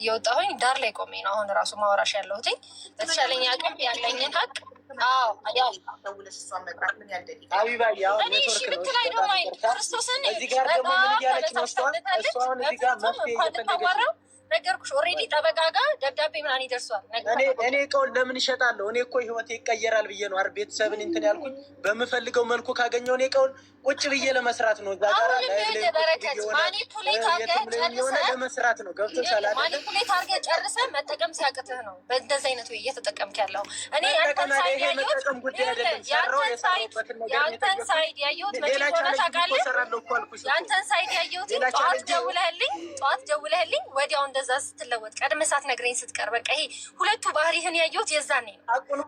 የወጣሁኝ ዳር ላይ ቆሜ ነው አሁን ራሱ ማውራሽ ያለሁት በተቻለኝ አቅም ያለኝን ሀቅ ብትላይ ደግሞ ክርስቶስን ታዋራው ነገርኩሽ። ኦልሬዲ ጠበቃ ጋር ደብዳቤ ምናምን ይደርሷል። እኔ እቃውን ለምን ይሸጣለሁ? እኔ እኮ ህይወቴ ይቀየራል ብዬ ነው አይደል ቤተሰብን እንትን ያልኩት። በምፈልገው መልኩ ካገኘው እኔ እቃውን ቁጭ ብዬ ለመስራት ነው። እዛ ጋር በረከት ማኒፑሌት አድርገህ ጨርሰህ ለመስራት ነው። ገብቶሻል አይደል? ማኒፑሌት አድርገህ ጨርሰህ መጠቀም ሲያቅትህ ነው በእንደዚህ አይነት ወይ እየተጠቀምክ ያለው። እኔ ያንተን ሳይድ ያየሁት ያንተን ሳይድ ያየሁት መቼ ሆነ ታውቃለህ? ያንተን ሳይድ ያየሁት ጠዋት ደውለህልኝ ወዲያው እንደዛ ስትለወጥ ቀድመህ ሳትነግረኝ ስትቀር በቃ ይሄ ሁለቱ ባህሪህን ያየሁት የዛኔ ነው።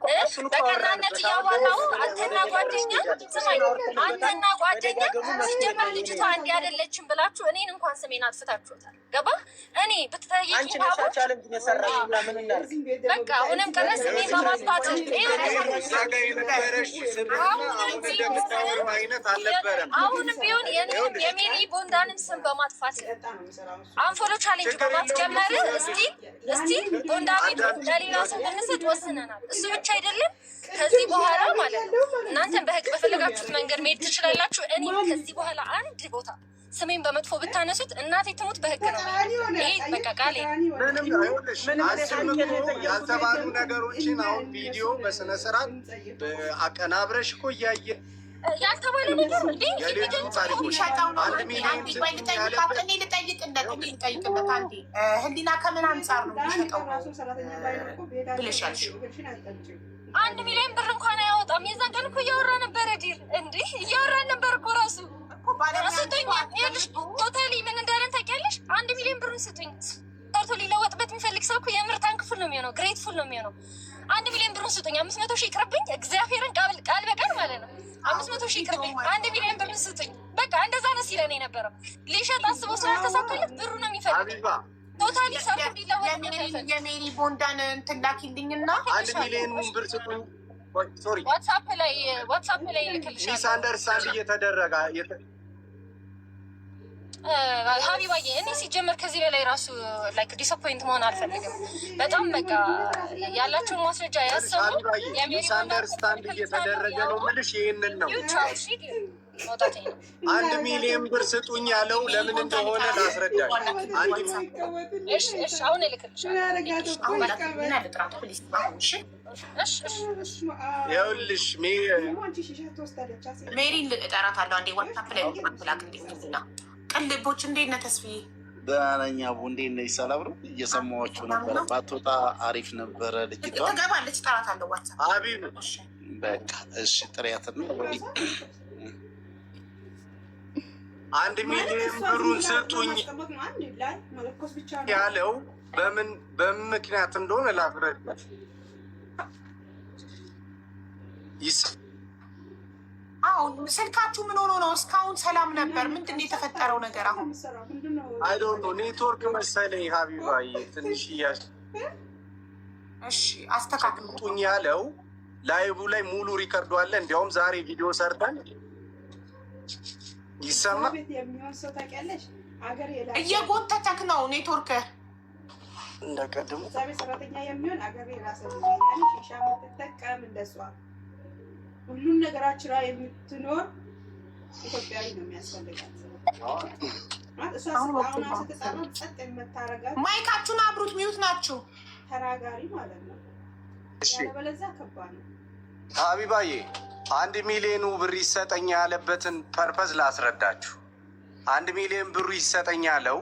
በቀናነት እያዋራሁ አንተና ጓደኛ ስማኝ፣ አንተና ጓደኛ ሲጀመር ልጅቷ እንዲህ አይደለችም ብላችሁ እኔን እንኳን ስሜን አጥፍታችሁታል። ገባህ? እኔ ብትጠይቂ በቃ አሁንም ቀረ ስሜን በማጥፋት አሁንም ቢሆን የሜሪ ቦንዳንም ስም በማጥፋት አንፎሎ ቻሌንጅ በማስጀመር እስቲ ቦንዳ ቤት ለሌላ ሰው ብንሰጥ ወስነናል። እሱ ብቻ አይደለም ከዚህ በኋላ ማለት ነው እናንተን በህግ በፈለጋችሁት መንገድ መሄድ ትችላላችሁ። እኔም ከዚህ በኋላ አንድ ቦታ ስሜን በመጥፎ ብታነሱት እናቴ ትሙት በህግ ነው። ይሄ በቃ ቃሌ። ያልተባሉ ነገሮችን አሁን ቪዲዮ በስነ ስርዓት አቀናብረሽ እኮ እያየ ያልተባለ ነገር እንዴ ልጠይቅለት አንዴ ህሊና ከምን አንጻር ነው የሚሸጠው ብለሻል? 1 ሚሊዮን ብር እንኳን አያወጣም። የዛን ቀን እኮ እያወራ ነበረ ዲር እንዴ እያወራን ነበር እኮ ራሱ ስጡኝ። ይኸውልሽ ቶታሊ ምን እንዳለን ታውቂያለሽ? 1 ሚሊዮን ብሩን ስጡኝ። ሰርቶ ሊለወጥበት የሚፈልግ ሰው እኮ የምር ታንክፉል ነው የሚሆነው፣ ግሬትፉል ነው የሚሆነው። 1 ሚሊዮን ብሩን ስጡኝ፣ 500 ሺህ ይቅርብኝ። እግዚአብሔርን ቃል በቃል ማለት ነው 500 ሺህ ይቅርብኝ፣ 1 ሚሊዮን ብሩን ስጡኝ። በቃ እንደዛ ነው ሲለን የነበረው። ሊሸጥ አስበው ስላልተሳካለት ብሩ ነው የሚፈልግ። ቶታሊ ሰርቶ ሊለወጥ የሜሪ ቦንዳን እንትን ላኪልኝና 1 ሚሊዮን ብር ስጡኝ። ሶሪ ዋትስአፕ ላይ ልክልሻለሁ። ሚስ አንደርስታንድ እየተደረገ ሀቢባዬ እኔ ሲጀመር ከዚህ በላይ ራሱ ላይክ ዲስአፖይንት መሆን አልፈልግም። በጣም በቃ ያላችሁን ማስረጃ ያሰሙ። ሚስ አንደርስታንድ እየተደረገ ነው የምልሽ ይህንን ነው። 1 ሚሊዮን ብር ስጡኝ ያለው ለምን እንደሆነ ላስረዳሽ። አሁን ይኸውልሽ ሜሪን እጠራታለሁ። አንዴ ዋትስአፕ ላይ ላክልኝና ቅልቦች እንዴት ነህ ተስፋዬ? ደህና ነኝ አቡ፣ እንዴት ነሽ? ሰላም ነው። እየሰማኋችሁ ነበረ። ባትወጣ አሪፍ ነበረ። ልጅቷ ትገባለች፣ እጠራታለሁ። ዋትስአፕ አቢብ በቃ እሺ፣ ጥሪያትና 1 ሚሊዮን ብሩን ስጡኝ ያለው በምን ምክንያት እንደሆነ ላስረዳሽ። አሁን ስልካችሁ ምን ሆኖ ነው? እስካሁን ሰላም ነበር። ምንድን ነው የተፈጠረው ነገር? አሁን አይ ዶንት ኖ ኔትወርክ መሰለኝ። ሀቢባዬ ትንሽ እሺ አስተካክሉኝ ያለው ላይቡ ላይ ሙሉ ሪከርዱ አለ። እንዲያውም ዛሬ ቪዲዮ ሰርተን ይሰማ እየጎተተክ ነው ኔትወርክ እንደቀድሞ ሰራተኛ የሚሆን አገር የራሰ ሺሻ የምትጠቀም እንደሷ ሁሉም ነገራችን ላይ የምትኖር ኢትዮጵያዊ ነው የሚያስፈልጋት። ማይካችሁን አብሩት፣ ሚዩት ናችሁ። ተናጋሪ ማለት ነው። ያለበለዚያ ከባድ ነው። ሀቢባዬ 1 ሚሊዮን ብር ይሰጠኝ ያለበትን ፐርፐዝ ላስረዳችሁ። 1 ሚሊዮን ብሩ ይሰጠኝ ያለው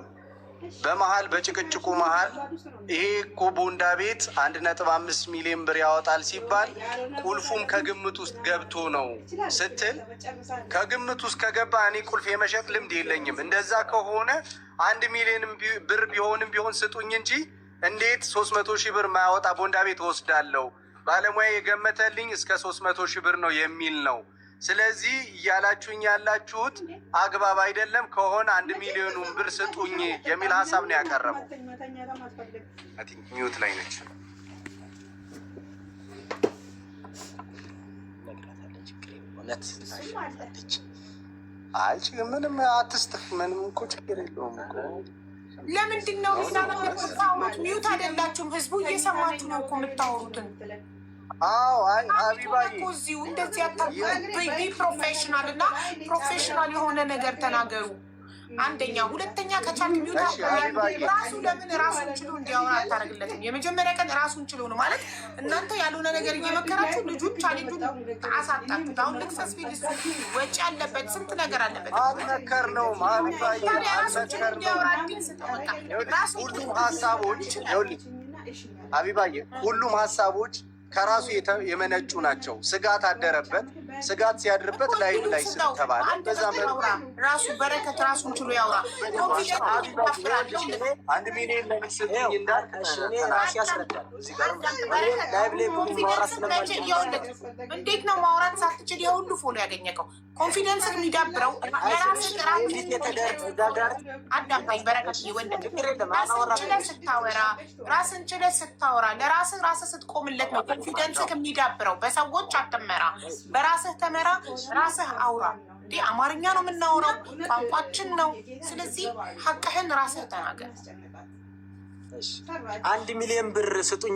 በመሀል በጭቅጭቁ መሀል ይሄ እኮ ቦንዳ ቤት 1.5 ሚሊዮን ብር ያወጣል ሲባል ቁልፉም ከግምት ውስጥ ገብቶ ነው ስትል፣ ከግምት ውስጥ ከገባ እኔ ቁልፍ የመሸጥ ልምድ የለኝም። እንደዛ ከሆነ 1 ሚሊዮን ብር ቢሆን ስጡኝ እንጂ እንዴት 300 ሺህ ብር ማያወጣ ቦንዳ ቤት ወስዳለሁ? ባለሙያ የገመተልኝ እስከ 300 ሺህ ብር ነው የሚል ነው። ስለዚህ እያላችሁኝ ያላችሁት አግባብ አይደለም። ከሆነ 1 ሚሊዮኑን ብር ስጡኝ የሚል ሀሳብ ነው ያቀረበው። ሚዩት ላይ ነች። አይ ምንም አትስጥፍ፣ ምንም እኮ ችግር የለውም እኮ። ለምንድን ነው አልሰማችሁም? ህዝቡ እየሰማችሁ ነው እኮ የምታወሩትን። አዎ አይ ሀቢባዬ እዚሁ እንደዚህ ቢ ፕሮፌሽናል እና ፕሮፌሽናል የሆነ ነገር ተናገሩ። አንደኛ፣ ሁለተኛ ከቻልክ ሚውታ ራሱ ለምን ራሱን ችሎ እንዲያወራ አታደርግለትም? የመጀመሪያ ቀን ራሱን ችሎ ነው ማለት እናንተ ያልሆነ ነገር እየመከራችሁ ልጁን ቻሌንጁን አሳጣችሁት። አሁን ልክሰስ ፊል ወጪ አለበት፣ ስንት ነገር አለበት። አልመከር ነው ሀቢባዬ አልመከር ነው። ሁሉም ሀሳቦች ሀቢባዬ ሁሉም ሀሳቦች ከራሱ የመነጩ ናቸው። ስጋት አደረበት። ስጋት ሲያድርበት ላይ ስተባለ በዛ ራሱ በረከት ራሱን ችሎ ያውራ። 1 ሚሊዮን ለሚስጥኝ እንዳል ራሴ ያስረዳል። እንዴት ነው ማውራት ሳትችል የሁሉ ፎሎ ያገኘከው? ኮንፊደንስ የሚዳብረው አዳምጣኝ በረከት ወንድ ራስን ችለህ ስታወራ ለራስህ ስትቆምለት ነው ኮንፊደንስ የሚዳብረው። በሰዎች አትመራ፣ በራስህ ተመራ፣ ራስህ አውራ። እንዴ አማርኛ ነው የምናወራው፣ ቋንቋችን ነው። ስለዚህ ሀቅህን ራስህ ተናገር። 1 ሚሊዮን ብር ስጡኝ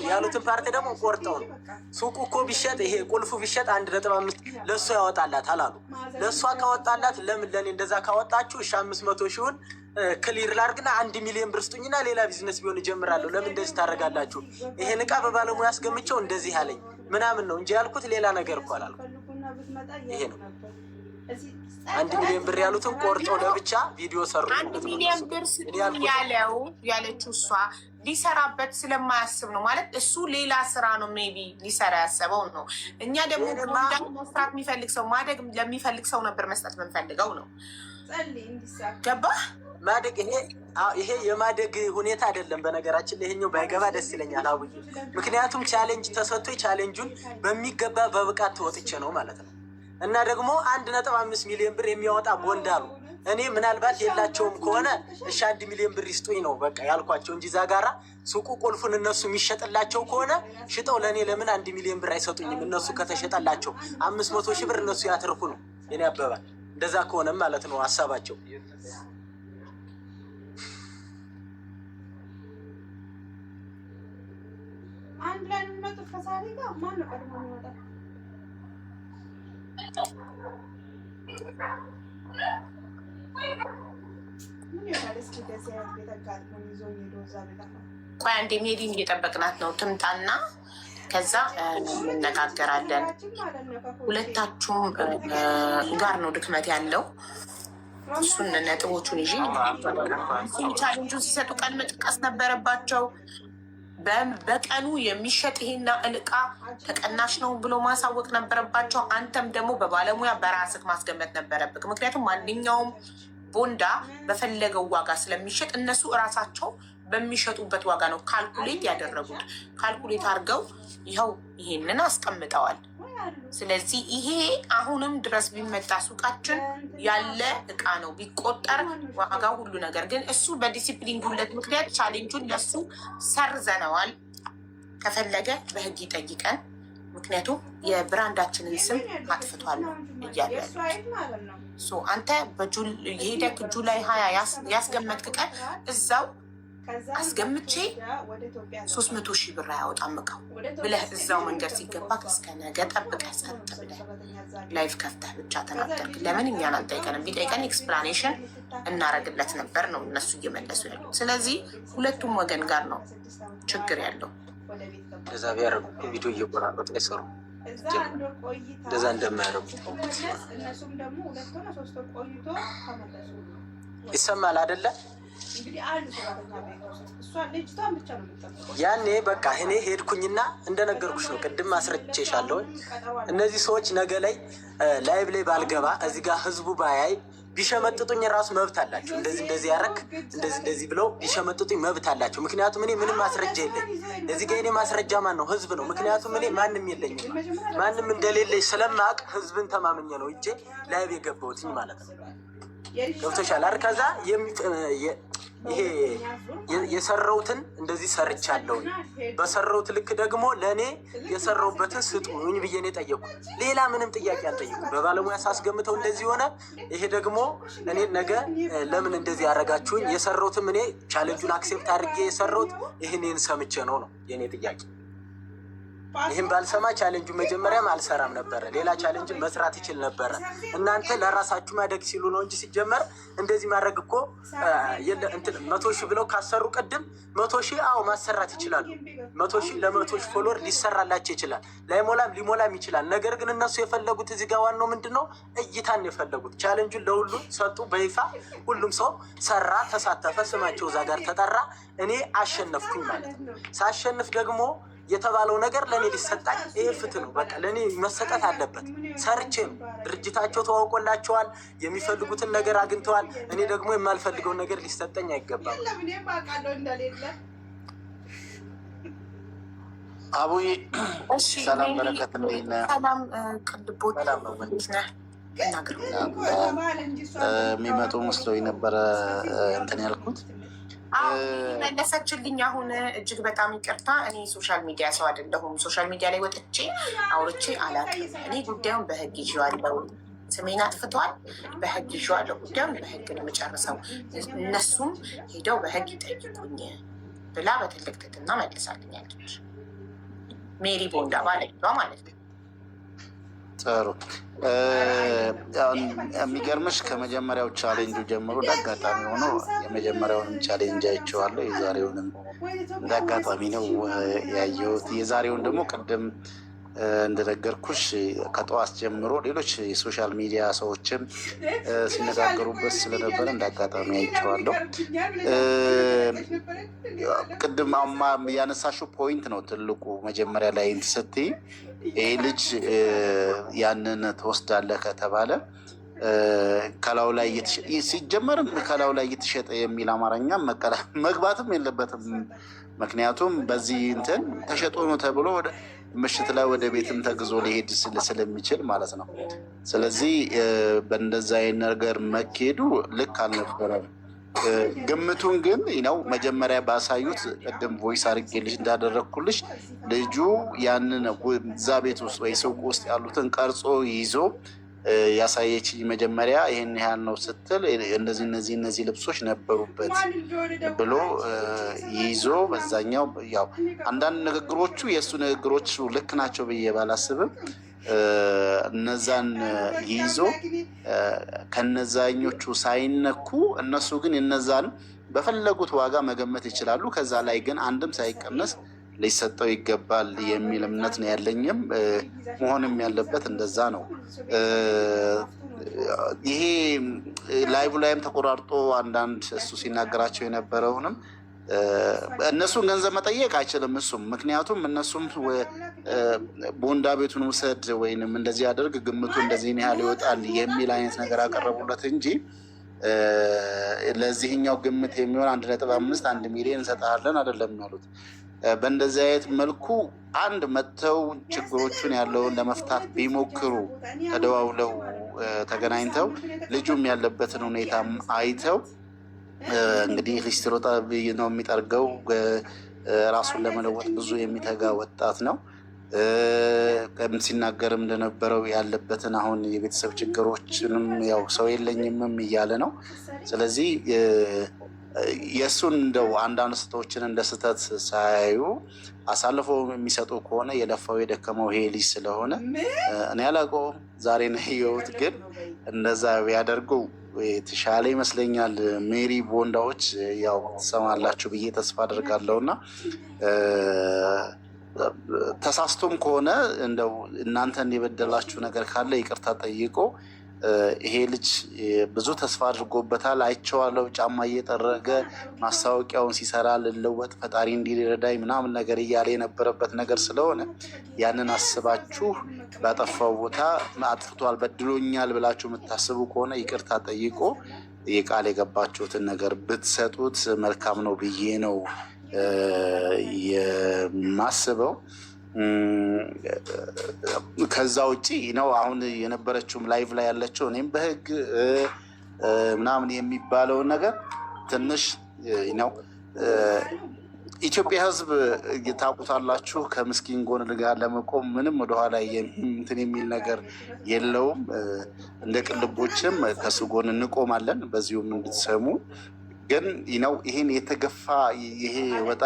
ያሉትን ፓርቲ ደግሞ ቆርጠው ነው። ሱቁ እኮ ቢሸጥ ይሄ ቁልፉ ቢሸጥ 1.5 ለእሷ ያወጣላታል አሉ። ለእሷ ካወጣላት ለምን ለእኔ እንደዛ ካወጣችሁ 500 ሺውን ክሊር ላርግና 1 ሚሊዮን ብር ስጡኝና ሌላ ቢዝነስ ቢሆን እጀምራለሁ። ለምን እንደዚህ ታደርጋላችሁ? ይሄን ዕቃ በባለሙያ አስገምቼው እንደዚህ ያለኝ ምናምን ነው እንጂ ያልኩት ሌላ ነገር እኮ አላልኩም። ይሄ ነው 1 ሚሊዮን ብር ያሉትን ቆርጠው ለብቻ ቪዲዮ ሰሩ። 1 ሚሊዮን ብር ያለችው እሷ ሊሰራበት ስለማያስብ ነው ማለት እሱ ሌላ ስራ ነው ሜቢ ሊሰራ ያሰበው ነው። እኛ ደግሞ መስራት የሚፈልግ ሰው ማደግ ለሚፈልግ ሰው ነበር መስጠት የምንፈልገው ነው። ገባህ? ማደግ ይሄ የማደግ ሁኔታ አይደለም። በነገራችን ላይ ይሄኛው ባይገባ ደስ ይለኛል አቡዬ። ምክንያቱም ቻሌንጅ ተሰጥቶ ቻሌንጁን በሚገባ በብቃት ተወጥቼ ነው ማለት ነው። እና ደግሞ 1.5 ሚሊዮን ብር የሚያወጣ ቦንድ አሉ። እኔ ምናልባት የላቸውም ከሆነ እሺ 1 ሚሊዮን ብር ይስጡኝ ነው በቃ ያልኳቸው እንጂ እዛ ጋራ ሱቁ ቁልፉን እነሱ የሚሸጥላቸው ከሆነ ሽጠው ለእኔ ለምን 1 ሚሊዮን ብር አይሰጡኝም? እነሱ ከተሸጠላቸው 500 ሺህ ብር እነሱ ያትርፉ ነው የኔ አባባል። እንደዛ ከሆነም ማለት ነው ሀሳባቸው። አንድ ላይ የሚመጡት ከሳሪ ጋር ማን ነው ቀድሞ የሚመጣው? ቆይ አንዴ ሜዲን እየጠበቅናት ነው። ትምጣና ከዛ እንነጋገራለን። ሁለታችሁም ጋር ነው ድክመት ያለው። እሱን ነጥቦቹን ይዤ ቻሌንጁን ሲሰጡ ቀን መጥቀስ ነበረባቸው። በቀኑ የሚሸጥ ይሄና እቃ ተቀናሽ ነው ብሎ ማሳወቅ ነበረባቸው። አንተም ደግሞ በባለሙያ በራስህ ማስገመት ነበረብህ። ምክንያቱም ማንኛውም ቦንዳ በፈለገው ዋጋ ስለሚሸጥ እነሱ እራሳቸው በሚሸጡበት ዋጋ ነው ካልኩሌት ያደረጉት። ካልኩሌት አድርገው ይኸው ይሄንን አስቀምጠዋል። ስለዚህ ይሄ አሁንም ድረስ ቢመጣ ሱቃችን ያለ እቃ ነው ቢቆጠር ዋጋ ሁሉ ነገር ግን እሱ በዲሲፕሊን ጉለት ምክንያት ቻሌንጁን ለሱ ሰርዘነዋል። ከፈለገ በህግ ይጠይቀን። ምክንያቱም የብራንዳችንን ስም አጥፍቷል እያለ አንተ የሄደክ ጁላይ 20 ያስገመትክ ቀን እዛው አስገምቼ 300 ሺህ ብር አያወጣም እቃው ብለህ እዛው መንገድ ሲገባ እስከ ነገ ጠብቀህ ጸጥ ብለህ ላይፍ ከፍተህ ብቻ ተናገርክ። ለምን እኛን አልጠይቀንም? ቢጠይቀን ኤክስፕላኔሽን እናረግለት ነበር ነው እነሱ እየመለሱ ያሉት። ስለዚህ ሁለቱም ወገን ጋር ነው ችግር ያለው። እንደዛ ቢያደርጉ ቪዲዮ እየቆራረጡ አይሰሩ እንደዛ እንደማያደርጉ ይሰማል አይደለ? ያኔ በቃ እኔ ሄድኩኝና እንደነገርኩሽ ነው ቅድም አስረቼሻለሁ። እነዚህ ሰዎች ነገ ላይ ላይቭ ላይ ባልገባ እዚህ ጋር ህዝቡ ባያይ ቢሸመጥጡኝ ራሱ መብት አላቸው። እንደዚህ ያረክ እንደዚህ ብለው ቢሸመጥጡኝ መብት አላቸው። ምክንያቱም እኔ ምንም ማስረጃ የለኝ። እዚህ ጋር እኔ ማስረጃ ማን ነው? ህዝብ ነው። ምክንያቱም እኔ ማንም የለኝም። ማንም እንደሌለኝ ስለማቅ ህዝብን ተማምኜ ነው እጄ ላይቭ የገባሁትኝ ማለት ነው። ገብቶሻል አይደል? ከዛ ይሄ የሰራሁትን እንደዚህ ሰርቻለሁ፣ በሰራሁት ልክ ደግሞ ለእኔ የሰራሁበትን ስጡኝ ብዬ ነው የጠየኩት። ሌላ ምንም ጥያቄ አልጠየኩም። በባለሙያ ሳስገምተው እንደዚህ ሆነ። ይሄ ደግሞ እኔ ነገ ለምን እንደዚህ ያደረጋችሁኝ? የሰራሁትም እኔ ቻሌንጁን አክሴፕት አድርጌ የሰራሁት ይህንን ሰምቼ ነው የእኔ ጥያቄ። ይህም ባልሰማ ቻሌንጁ መጀመሪያም አልሰራም ነበረ። ሌላ ቻሌንጅ መስራት ይችል ነበረ። እናንተ ለራሳችሁ ማደግ ሲሉ ነው እንጂ ሲጀመር እንደዚህ ማድረግ እኮ 100,000 ብለው ካሰሩ ቅድም 100,000 አዎ ማሰራት ይችላሉ። 100,000 ለ100,000 ፎሎወር ሊሰራላቸው ይችላል። ላይሞላም ሊሞላም ይችላል። ነገር ግን እነሱ የፈለጉት እዚህ ጋር ዋናው ምንድን ነው? እይታን የፈለጉት። ቻሌንጁን ለሁሉም ሰጡ በይፋ። ሁሉም ሰው ሰራ፣ ተሳተፈ፣ ስማቸው እዛ ጋር ተጠራ። እኔ አሸነፍኩኝ ማለት ነው። ሳሸንፍ ደግሞ የተባለው ነገር ለእኔ ሊሰጣኝ ይሄ ፍትህ ነው። በቃ ለእኔ መሰጠት አለበት። ሰርቼ ነው። ድርጅታቸው ተዋውቆላቸዋል፣ የሚፈልጉትን ነገር አግኝተዋል። እኔ ደግሞ የማልፈልገውን ነገር ሊሰጠኝ አይገባም። አቡዬ ሰላም በረከት ሰላም ቅልቦት የሚመጡ መስሎኝ ነበረ እንትን ያልኩት መለሰችልኝ። አሁን እጅግ በጣም ይቅርታ። እኔ ሶሻል ሚዲያ ሰው አይደለሁም። ሶሻል ሚዲያ ላይ ወጥቼ አውርቼ አላውቅም። እኔ ጉዳዩን በህግ ይዤዋለሁ። ስሜን አጥፍቷል፣ በህግ ይዤዋለሁ። ጉዳዩን በህግ ነው የምጨርሰው። እነሱም ሄደው በህግ ይጠይቁኝ ብላ በትልቅ ትትና መልሳልኛለች። ሜሪ ቦንዳ ባለቤቷ ማለት ነው። ጥሩ የሚገርምሽ ከመጀመሪያው ቻሌንጁ ጀምሮ እንዳጋጣሚ ሆኖ የመጀመሪያውንም ቻሌንጅ አይቼዋለሁ። የዛሬውንም እንዳጋጣሚ ነው ያየሁት። የዛሬውን ደግሞ ቅድም እንደነገርኩሽ ከጠዋት ጀምሮ ሌሎች የሶሻል ሚዲያ ሰዎችም ሲነጋገሩበት ስለነበረ እንዳጋጣሚ አይቼዋለሁ። ቅድም ያነሳሽው ፖይንት ነው ትልቁ። መጀመሪያ ላይ ስትይ ይህ ልጅ ያንን ትወስዳለህ ከተባለ ከላው ላይ ሲጀመር ከላው ላይ እየተሸጠ የሚል አማርኛ መግባትም የለበትም። ምክንያቱም በዚህ እንትን ተሸጦ ነው ተብሎ ምሽት ላይ ወደ ቤትም ተግዞ ሊሄድ ስለሚችል ማለት ነው። ስለዚህ በእንደዛ አይነት ነገር መኬዱ ልክ አልነበረም። ግምቱን ግን ነው መጀመሪያ ባሳዩት ቅድም ቮይስ አድርጌልሽ እንዳደረግኩልሽ ልጁ ያንን እዛ ቤት ውስጥ ወይ ሱቅ ውስጥ ያሉትን ቀርጾ ይዞ ያሳየችኝ መጀመሪያ ይህን ያህል ነው ስትል እነዚህ ልብሶች ነበሩበት ብሎ ይዞ በዛኛው ያው አንዳንድ ንግግሮቹ የእሱ ንግግሮች ልክ ናቸው ብዬ ባላስብም እነዛን ይዞ ከነዛኞቹ ሳይነኩ እነሱ ግን እነዛን በፈለጉት ዋጋ መገመት ይችላሉ። ከዛ ላይ ግን አንድም ሳይቀነስ ሊሰጠው ይገባል የሚል እምነት ነው ያለኝም። መሆንም ያለበት እንደዛ ነው። ይሄ ላይቭ ላይም ተቆራርጦ አንዳንድ እሱ ሲናገራቸው የነበረውንም እነሱን ገንዘብ መጠየቅ አይችልም እሱም። ምክንያቱም እነሱም ቦንዳ ቤቱን ውሰድ ወይንም እንደዚህ አድርግ ግምቱ እንደዚህ ያህል ይወጣል የሚል አይነት ነገር አቀረቡለት እንጂ ለዚህኛው ግምት የሚሆን 1.5 1 ሚሊዮን እንሰጣለን አይደለም ያሉት። በእንደዚህ አይነት መልኩ አንድ መጥተው ችግሮቹን ያለውን ለመፍታት ቢሞክሩ ተደዋውለው ተገናኝተው ልጁም ያለበትን ሁኔታም አይተው እንግዲህ ሊስትሮ ነው የሚጠርገው። ራሱን ለመለወጥ ብዙ የሚተጋ ወጣት ነው። ሲናገርም እንደነበረው ያለበትን አሁን የቤተሰብ ችግሮችንም ያው ሰው የለኝምም እያለ ነው። ስለዚህ የእሱን እንደው አንዳንድ ስህተቶችን እንደ ስህተት ሳያዩ አሳልፈው የሚሰጡ ከሆነ የለፋው የደከመው ይሄ ልጅ ስለሆነ እኔ አላውቀውም፣ ዛሬ ነው ያየሁት። ግን እንደዛ ቢያደርጉ የተሻለ ይመስለኛል። ሜሪ ቦንዳዎች ያው ትሰማላችሁ ብዬ ተስፋ አድርጋለሁ እና ተሳስቶም ከሆነ እንደው እናንተን የበደላችሁ ነገር ካለ ይቅርታ ጠይቆ ይሄ ልጅ ብዙ ተስፋ አድርጎበታል። አይቼዋለሁ። ጫማ እየጠረገ ማስታወቂያውን ሲሰራ ልለወጥ ፈጣሪ እንዲረዳኝ ምናምን ነገር እያለ የነበረበት ነገር ስለሆነ ያንን አስባችሁ ባጠፋው ቦታ አጥፍቷል፣ በድሎኛል ብላችሁ የምታስቡ ከሆነ ይቅርታ ጠይቆ የቃል የገባችሁትን ነገር ብትሰጡት መልካም ነው ብዬ ነው የማስበው። ከዛ ውጭ ነው አሁን የነበረችውም ላይቭ ላይ ያለችው እኔም በህግ ምናምን የሚባለውን ነገር ትንሽ ነው። ኢትዮጵያ ሕዝብ ታውቁታላችሁ፣ ከምስኪን ጎን ጋር ለመቆም ምንም ወደኋላ እንትን የሚል ነገር የለውም። እንደ ቅልቦችም ከሱ ጎን እንቆማለን። በዚሁም እንድትሰሙ ግን ነው ይህን የተገፋ ይሄ ወጣ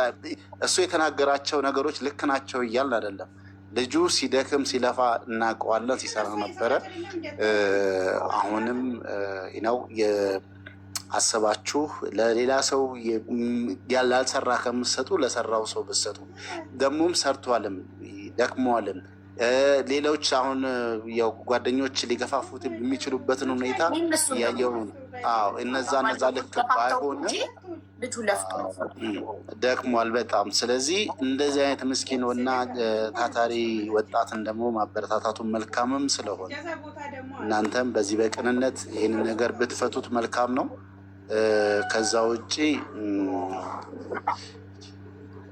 እሱ የተናገራቸው ነገሮች ልክ ናቸው እያልን አይደለም። ልጁ ሲደክም ሲለፋ እናውቀዋለን፣ ሲሰራ ነበረ። አሁንም ነው አስባችሁ ለሌላ ሰው ያላልሰራ ከምትሰጡ ለሰራው ሰው ብትሰጡ። ደግሞም ሰርቷልም ደክሟልም። ሌሎች አሁን ያው ጓደኞች ሊገፋፉት የሚችሉበትን ሁኔታ ያየው። እነዛ ልክ ባይሆንም ልጁ ለፍቶ ደክሟል በጣም። ስለዚህ እንደዚህ አይነት ምስኪን እና ታታሪ ወጣትን ደግሞ ማበረታታቱን መልካምም ስለሆነ እናንተም በዚህ በቅንነት ይህንን ነገር ብትፈቱት መልካም ነው። ከዛ ውጭ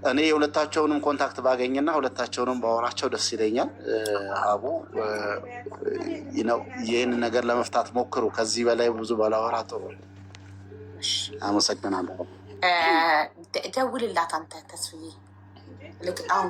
እኔ የሁለታቸውንም ኮንታክት ባገኝና ሁለታቸውንም ባወራቸው ደስ ይለኛል። አቡ ይህን ነገር ለመፍታት ሞክሩ። ከዚህ በላይ ብዙ ባላወራ ጥሩ። አመሰግናለሁ። ደውልላት አንተ ተስፍዬ አሁን